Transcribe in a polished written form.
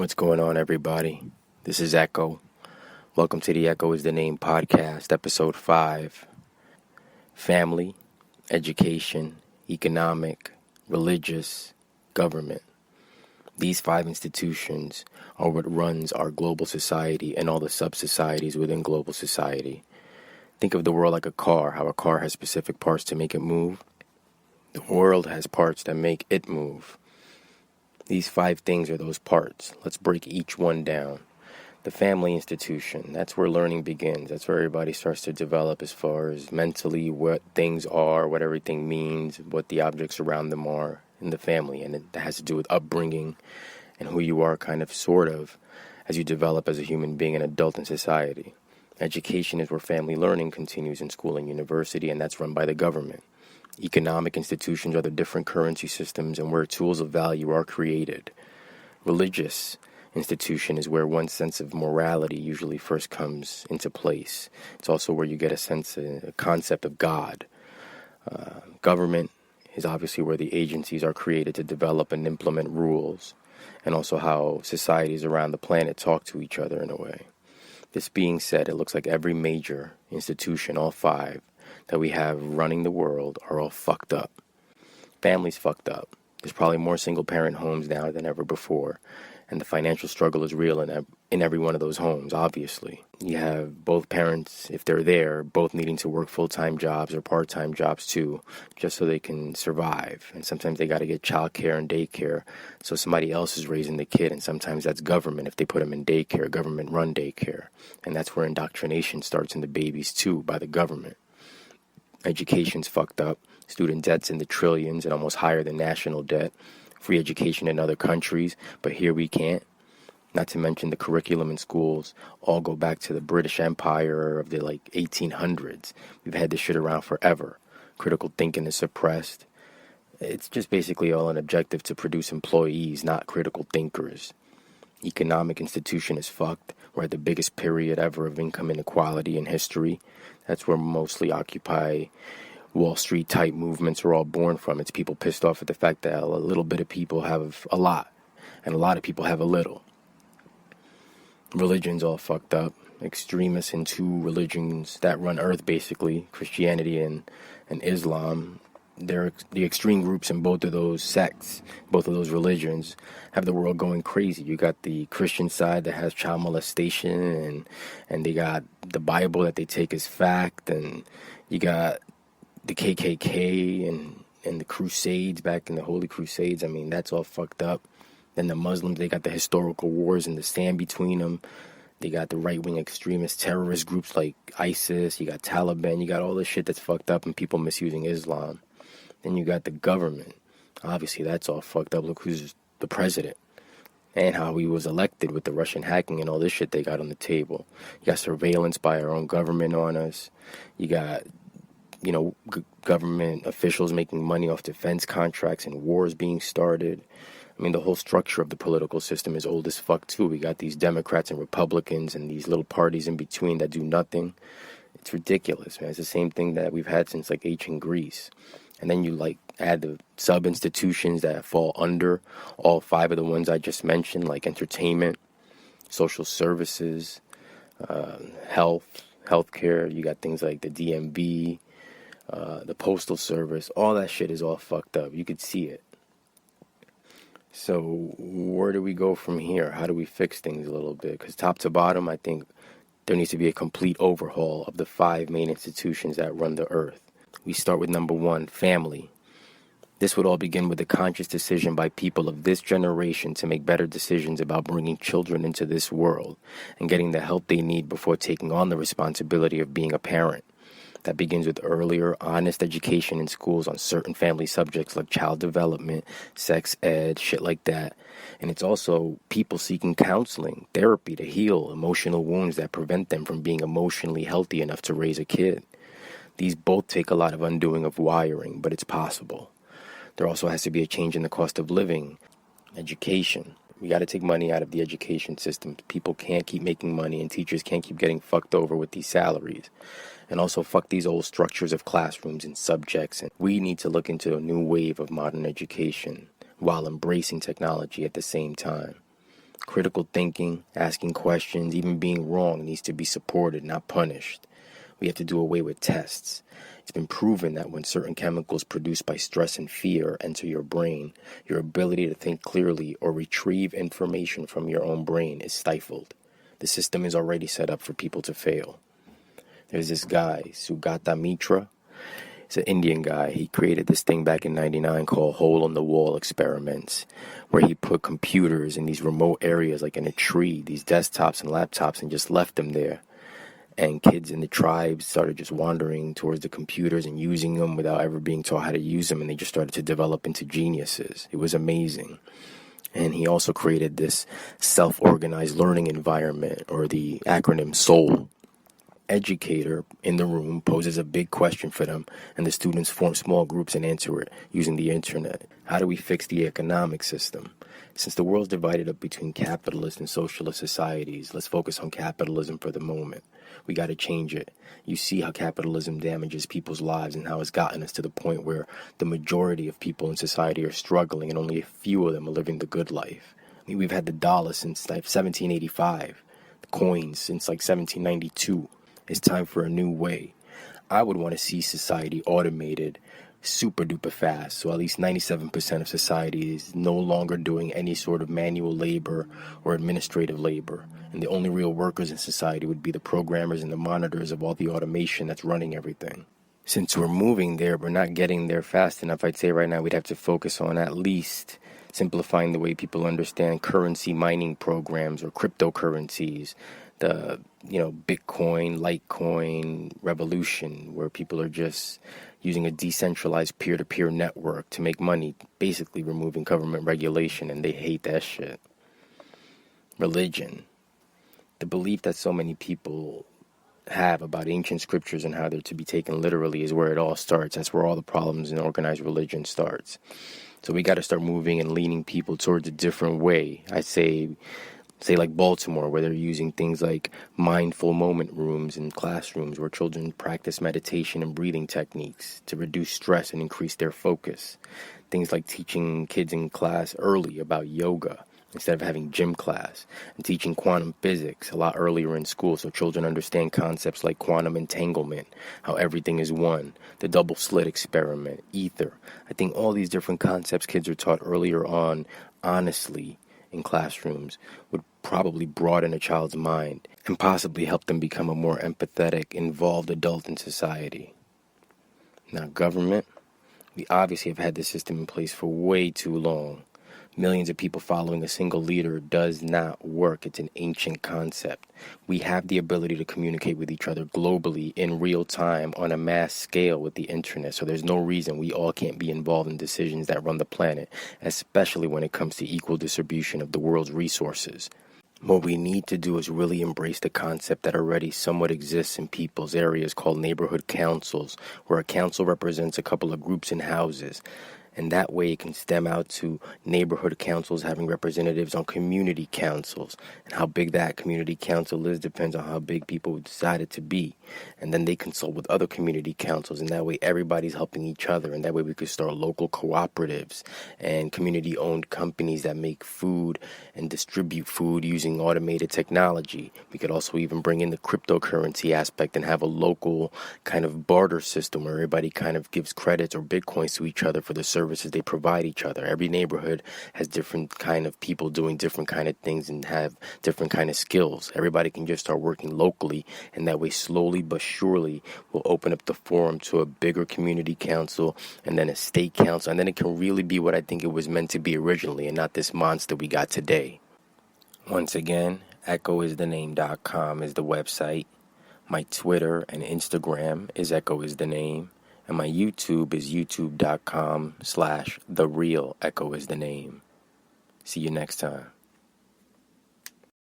What's going on, everybody? This is Echo. Welcome to the Echoisthename podcast, episode 5. Family, education, economic, religious, government. These 5 institutions are what runs our global society and all the sub-societies within global society. Think of the world like a car, how a car has specific parts to make it move. The world has parts that make it move. These 5 things are those parts. Let's break each one down. The family institution, that's where learning begins. That's where everybody starts to develop as far as mentally what things are, what everything means, what the objects around them are in the family. And it has to do with upbringing and who you are kind of sort of as you develop as a human being, an adult in society. Education is where family learning continues in school and university, and that's run by the government. Economic institutions are the different currency systems and where tools of value are created. Religious institution is where one sense of morality usually first comes into place. It's also where you get a concept of God. Government is obviously where the agencies are created to develop and implement rules, and also how societies around the planet talk to each other in a way. This being said, it looks like every major institution, all 5, that we have running the world are all fucked up. Family's fucked up. There's probably more single-parent homes now than ever before, and the financial struggle is real in every one of those homes, obviously. You have both parents, if they're there, both needing to work full-time jobs or part-time jobs too, just so they can survive. And sometimes they got to get childcare and daycare, so somebody else is raising the kid, and sometimes that's government if they put them in daycare, government-run daycare. And that's where indoctrination starts in the babies too, by the government. Education's fucked up. Student debt's in the trillions and almost higher than national debt. Free education in other countries, but here we can't. Not to mention the curriculum in schools all go back to the British Empire of the 1800s. We've had this shit around forever. Critical thinking is suppressed. It's just basically all an objective to produce employees, not critical thinkers. Economic institution is fucked. We're at the biggest period ever of income inequality in history. That's where mostly Occupy Wall Street type movements are all born from. It's people pissed off at the fact that a little bit of people have a lot, and a lot of people have a little. Religion's all fucked up. Extremists in 2 religions that run Earth, basically, Christianity and Islam. The extreme groups in both of those sects, both of those religions, have the world going crazy. You got the Christian side that has child molestation, and they got the Bible that they take as fact, and you got the KKK and the Crusades back in the Holy Crusades. I mean, that's all fucked up. Then the Muslims, they got the historical wars in the sand between them. They got the right-wing extremist terrorist groups like ISIS. You got Taliban. You got all this shit that's fucked up and people misusing Islam. Then you got the government. Obviously, that's all fucked up. Look who's the president and how he was elected with the Russian hacking and all this shit they got on the table. You got surveillance by our own government on us. You got government officials making money off defense contracts and wars being started. I mean, the whole structure of the political system is old as fuck, too. We got these Democrats and Republicans and these little parties in between that do nothing. It's ridiculous, man. It's the same thing that we've had since, ancient Greece. And then you, add the sub-institutions that fall under all 5 of the ones I just mentioned, like entertainment, social services, healthcare. You got things like the DMV, the postal service. All that shit is all fucked up. You could see it. So where do we go from here? How do we fix things a little bit? Because top to bottom, I think there needs to be a complete overhaul of the 5 main institutions that run the earth. We start with number 1, family. This would all begin with a conscious decision by people of this generation to make better decisions about bringing children into this world and getting the help they need before taking on the responsibility of being a parent. That begins with earlier, honest education in schools on certain family subjects like child development, sex ed, shit like that. And it's also people seeking counseling, therapy to heal emotional wounds that prevent them from being emotionally healthy enough to raise a kid. These both take a lot of undoing of wiring, but it's possible. There also has to be a change in the cost of living, education. We got to take money out of the education system. People can't keep making money, and teachers can't keep getting fucked over with these salaries. And also fuck these old structures of classrooms and subjects. And we need to look into a new wave of modern education while embracing technology at the same time. Critical thinking, asking questions, even being wrong needs to be supported, not punished. We have to do away with tests. It's been proven that when certain chemicals produced by stress and fear enter your brain, your ability to think clearly or retrieve information from your own brain is stifled. The system is already set up for people to fail. There's this guy, Sugata Mitra. He's an Indian guy. He created this thing back in '99 called hole-in-the-wall experiments, where he put computers in these remote areas, like in a tree, these desktops and laptops, and just left them there. And kids in the tribes started just wandering towards the computers and using them without ever being taught how to use them, and they just started to develop into geniuses. It was amazing. And he also created this self-organized learning environment, or the acronym SOUL. Educator in the room poses a big question for them, and the students form small groups and answer it using the internet. How do we fix the economic system? Since the world's divided up between capitalist and socialist societies, let's focus on capitalism for the moment. We got to change it. You see how capitalism damages people's lives and how it's gotten us to the point where the majority of people in society are struggling and only a few of them are living the good life. I mean, we've had the dollar since like 1785, the coins since like 1792. It's time for a new way. I would want to see society automated super duper fast, so at least 97% of society is no longer doing any sort of manual labor or administrative labor, and the only real workers in society would be the programmers and the monitors of all the automation that's running everything. Since we're moving there, we're not getting there fast enough. I'd say right now we'd have to focus on at least simplifying the way people understand currency mining programs or cryptocurrencies, the Bitcoin, Litecoin revolution, where people are just using a decentralized peer-to-peer network to make money, basically removing government regulation, and they hate that shit. Religion. The belief that so many people have about ancient scriptures and how they're to be taken literally is where it all starts. That's where all the problems in organized religion starts. So we got to start moving and leaning people towards a different way. I say like Baltimore, where they're using things like mindful moment rooms in classrooms where children practice meditation and breathing techniques to reduce stress and increase their focus. Things like teaching kids in class early about yoga instead of having gym class, and teaching quantum physics a lot earlier in school so children understand concepts like quantum entanglement, how everything is one, the double slit experiment, ether. I think all these different concepts kids are taught earlier on, honestly, in classrooms would probably broaden a child's mind and possibly help them become a more empathetic, involved adult in society. Now, government, we obviously have had this system in place for way too long. Millions of people following a single leader does not work. It's an ancient concept. We have the ability to communicate with each other globally in real time on a mass scale with the internet. So there's no reason we all can't be involved in decisions that run the planet, especially when it comes to equal distribution of the world's resources. What we need to do is really embrace the concept that already somewhat exists in people's areas called neighborhood councils, where a council represents a couple of groups in houses. And that way it can stem out to neighborhood councils having representatives on community councils. And how big that community council is depends on how big people decide it to be. And then they consult with other community councils, and that way everybody's helping each other. And that way we could start local cooperatives and community-owned companies that make food and distribute food using automated technology. We could also even bring in the cryptocurrency aspect and have a local kind of barter system where everybody kind of gives credits or bitcoins to each other for the services they provide each other. Every neighborhood has different kind of people doing different kind of things and have different kind of skills. Everybody can just start working locally, and that way slowly but surely we'll open up the forum to a bigger community council and then a state council, and then it can really be what I think it was meant to be originally and not this monster we got today. Once again, Echoisthename.com is the website. My Twitter and Instagram is Echoisthename. And my YouTube is youtube.com/TheRealEchoisthename. See you next time.